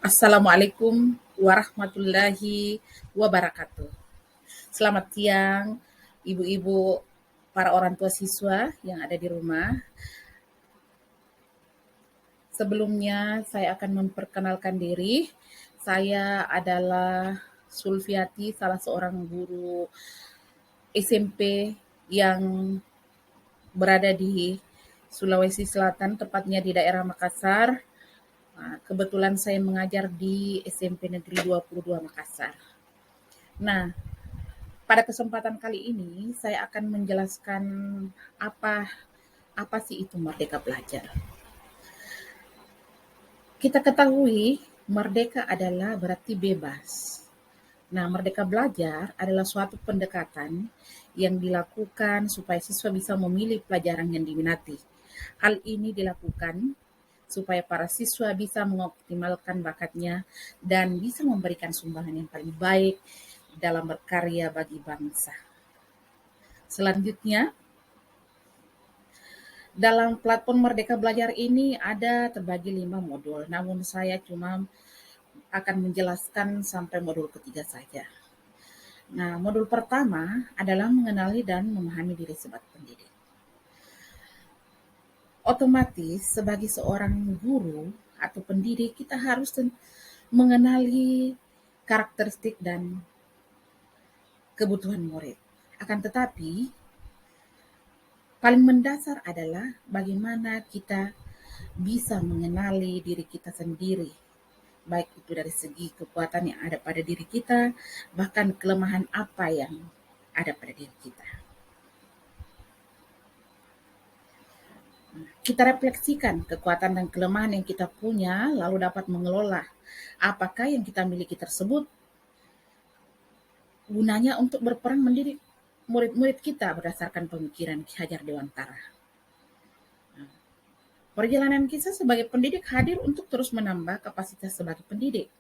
Assalamualaikum warahmatullahi wabarakatuh. Selamat siang, ibu-ibu, para orang tua siswa yang ada di rumah. Sebelumnya saya akan memperkenalkan diri. Saya adalah Sulfiati, salah seorang guru SMP yang berada di Sulawesi Selatan, tepatnya di daerah Makassar. Kebetulan saya mengajar di SMP Negeri 22 Makassar. Nah, pada kesempatan kali ini saya akan menjelaskan apa apa sih itu merdeka belajar. Kita ketahui merdeka adalah berarti bebas. Nah, merdeka belajar adalah suatu pendekatan yang dilakukan supaya siswa bisa memilih pelajaran yang diminati. Hal ini dilakukan supaya para siswa bisa mengoptimalkan bakatnya dan bisa memberikan sumbangan yang paling baik dalam berkarya bagi bangsa. Selanjutnya, dalam platform Merdeka Belajar ini ada terbagi 5 modul, namun saya cuma akan menjelaskan sampai modul ketiga saja. Nah, modul pertama adalah mengenali dan memahami diri sebagai pendidik. Otomatis sebagai seorang guru atau pendidik kita harus mengenali karakteristik dan kebutuhan murid. Akan tetapi paling mendasar adalah bagaimana kita bisa mengenali diri kita sendiri, baik itu dari segi kekuatan yang ada pada diri kita, bahkan kelemahan apa yang ada pada diri kita. Kita refleksikan kekuatan dan kelemahan yang kita punya, lalu dapat mengelola apakah yang kita miliki tersebut gunanya untuk berperan mendidik murid-murid kita berdasarkan pemikiran Ki Hajar Dewantara. Perjalanan kita sebagai pendidik hadir untuk terus menambah kapasitas sebagai pendidik.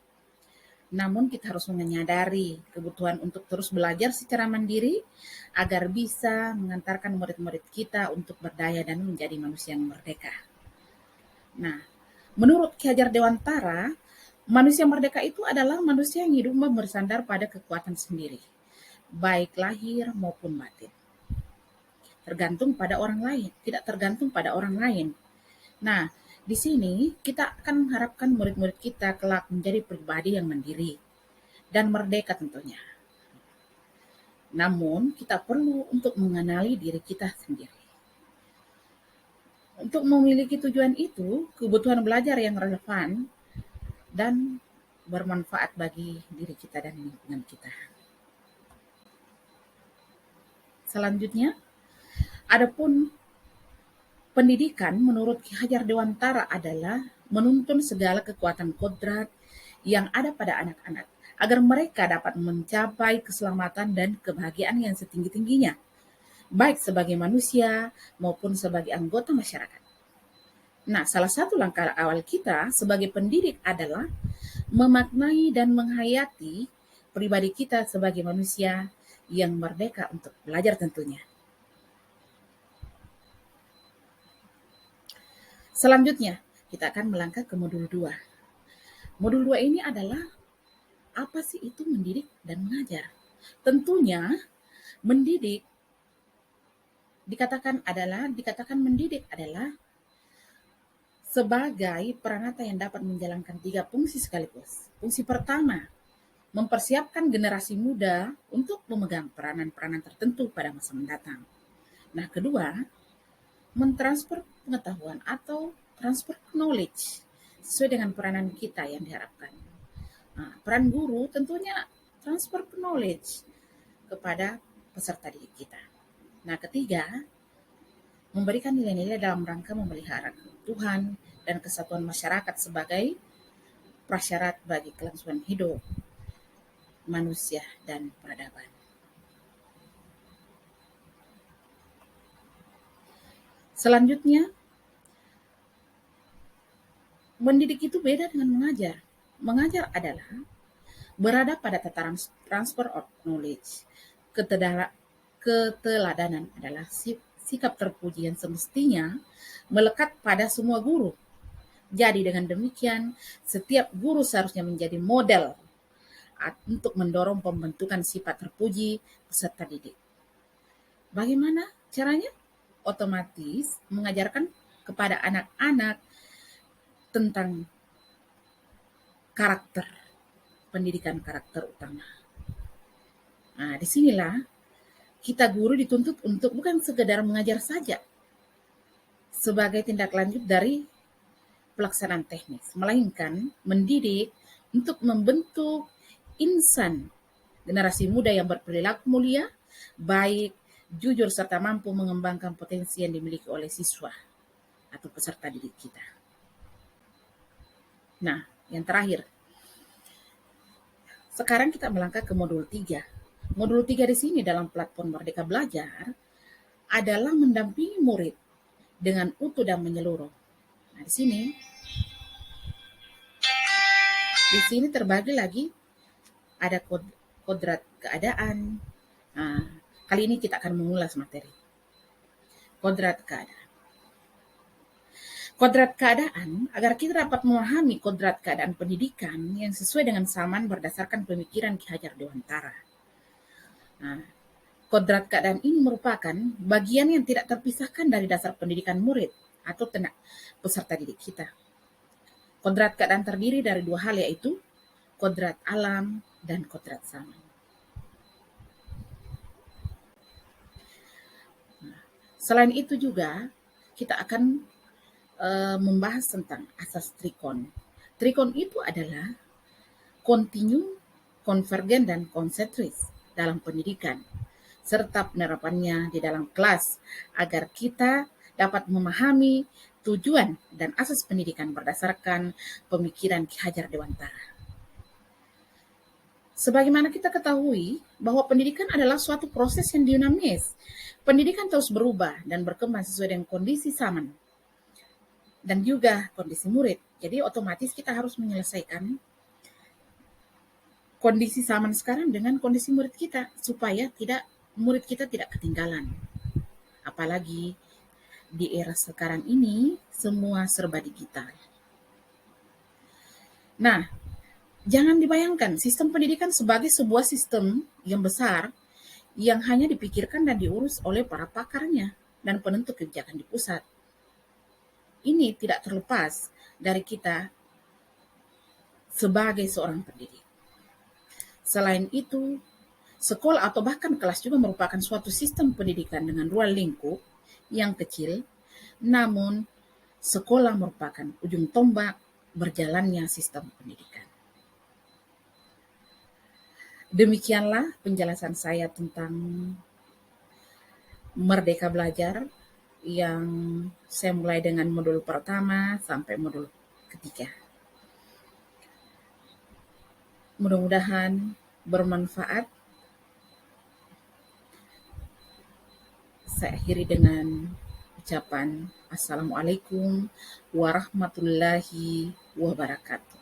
Namun kita harus menyadari kebutuhan untuk terus belajar secara mandiri agar bisa mengantarkan murid-murid kita untuk berdaya dan menjadi manusia yang merdeka. Nah, menurut Ki Hajar Dewantara, manusia merdeka itu adalah manusia yang hidup bersandar pada kekuatan sendiri, baik lahir maupun batin. Tergantung pada orang lain, tidak tergantung pada orang lain. Nah, di sini kita akan mengharapkan murid-murid kita kelak menjadi pribadi yang mandiri dan merdeka tentunya. Namun, kita perlu untuk mengenali diri kita sendiri. Untuk memiliki tujuan itu, kebutuhan belajar yang relevan dan bermanfaat bagi diri kita dan lingkungan kita. Selanjutnya, adapun pendidikan menurut Ki Hajar Dewantara adalah menuntun segala kekuatan kodrat yang ada pada anak-anak agar mereka dapat mencapai keselamatan dan kebahagiaan yang setinggi-tingginya, baik sebagai manusia maupun sebagai anggota masyarakat. Nah, salah satu langkah awal kita sebagai pendidik adalah memaknai dan menghayati pribadi kita sebagai manusia yang merdeka untuk belajar tentunya. Selanjutnya, kita akan melangkah ke modul 2. Modul 2 ini adalah apa sih itu mendidik dan mengajar? Tentunya mendidik dikatakan mendidik adalah sebagai peranata yang dapat menjalankan 3 fungsi sekaligus. Fungsi pertama, mempersiapkan generasi muda untuk memegang peranan-peranan tertentu pada masa mendatang. Nah, kedua, mentransfer pengetahuan atau transfer knowledge sesuai dengan peranan kita yang diharapkan. Nah, peran guru tentunya transfer knowledge kepada peserta didik kita. Nah, ketiga, memberikan nilai-nilai dalam rangka memelihara keutuhan dan kesatuan masyarakat sebagai prasyarat bagi kelangsungan hidup manusia dan peradaban. Selanjutnya, mendidik itu beda dengan mengajar. Mengajar adalah berada pada tataran transfer of knowledge. Keteladanan adalah sikap terpuji yang semestinya melekat pada semua guru, Jadi dengan demikian, setiap guru seharusnya menjadi model untuk mendorong pembentukan sifat terpuji peserta didik. Bagaimana caranya? Otomatis mengajarkan kepada anak-anak tentang karakter, pendidikan karakter utama. Nah, disinilah kita guru dituntut untuk bukan sekedar mengajar saja sebagai tindak lanjut dari pelaksanaan teknis, melainkan mendidik untuk membentuk insan generasi muda yang berperilaku mulia, baik, jujur, serta mampu mengembangkan potensi yang dimiliki oleh siswa atau peserta didik kita. Nah, yang terakhir, sekarang kita melangkah ke modul 3. Modul 3 di sini dalam platform Merdeka Belajar adalah mendampingi murid dengan utuh dan menyeluruh. Nah, di sini terbagi lagi ada kodrat keadaan. Nah, kali ini kita akan mengulas materi kodrat keadaan. Kodrat keadaan, agar kita dapat memahami kodrat keadaan pendidikan yang sesuai dengan zaman berdasarkan pemikiran Ki Hajar Dewantara. Nah, kodrat keadaan ini merupakan bagian yang tidak terpisahkan dari dasar pendidikan murid atau peserta didik kita. Kodrat keadaan terdiri dari dua hal, yaitu kodrat alam dan kodrat zaman. Nah, selain itu juga kita akan membahas tentang asas trikon. Trikon itu adalah kontinu, konvergen, dan konsentris dalam pendidikan, serta penerapannya di dalam kelas agar kita dapat memahami tujuan dan asas pendidikan berdasarkan pemikiran Ki Hajar Dewantara. Sebagaimana kita ketahui bahwa pendidikan adalah suatu proses yang dinamis. Pendidikan terus berubah dan berkembang sesuai dengan kondisi zaman dan juga kondisi murid. Jadi otomatis kita harus menyelesaikan kondisi zaman sekarang dengan kondisi murid kita supaya murid kita tidak ketinggalan. Apalagi di era sekarang ini semua serba digital. Nah, jangan dibayangkan sistem pendidikan sebagai sebuah sistem yang besar yang hanya dipikirkan dan diurus oleh para pakarnya dan penentu kebijakan di pusat. Ini tidak terlepas dari kita sebagai seorang pendidik. Selain itu, sekolah atau bahkan kelas juga merupakan suatu sistem pendidikan dengan ruang lingkup yang kecil, namun sekolah merupakan ujung tombak berjalannya sistem pendidikan. Demikianlah penjelasan saya tentang Merdeka Belajar yang saya mulai dengan modul pertama sampai modul ketiga. Mudah-mudahan bermanfaat. Saya akhiri dengan ucapan Assalamualaikum warahmatullahi wabarakatuh.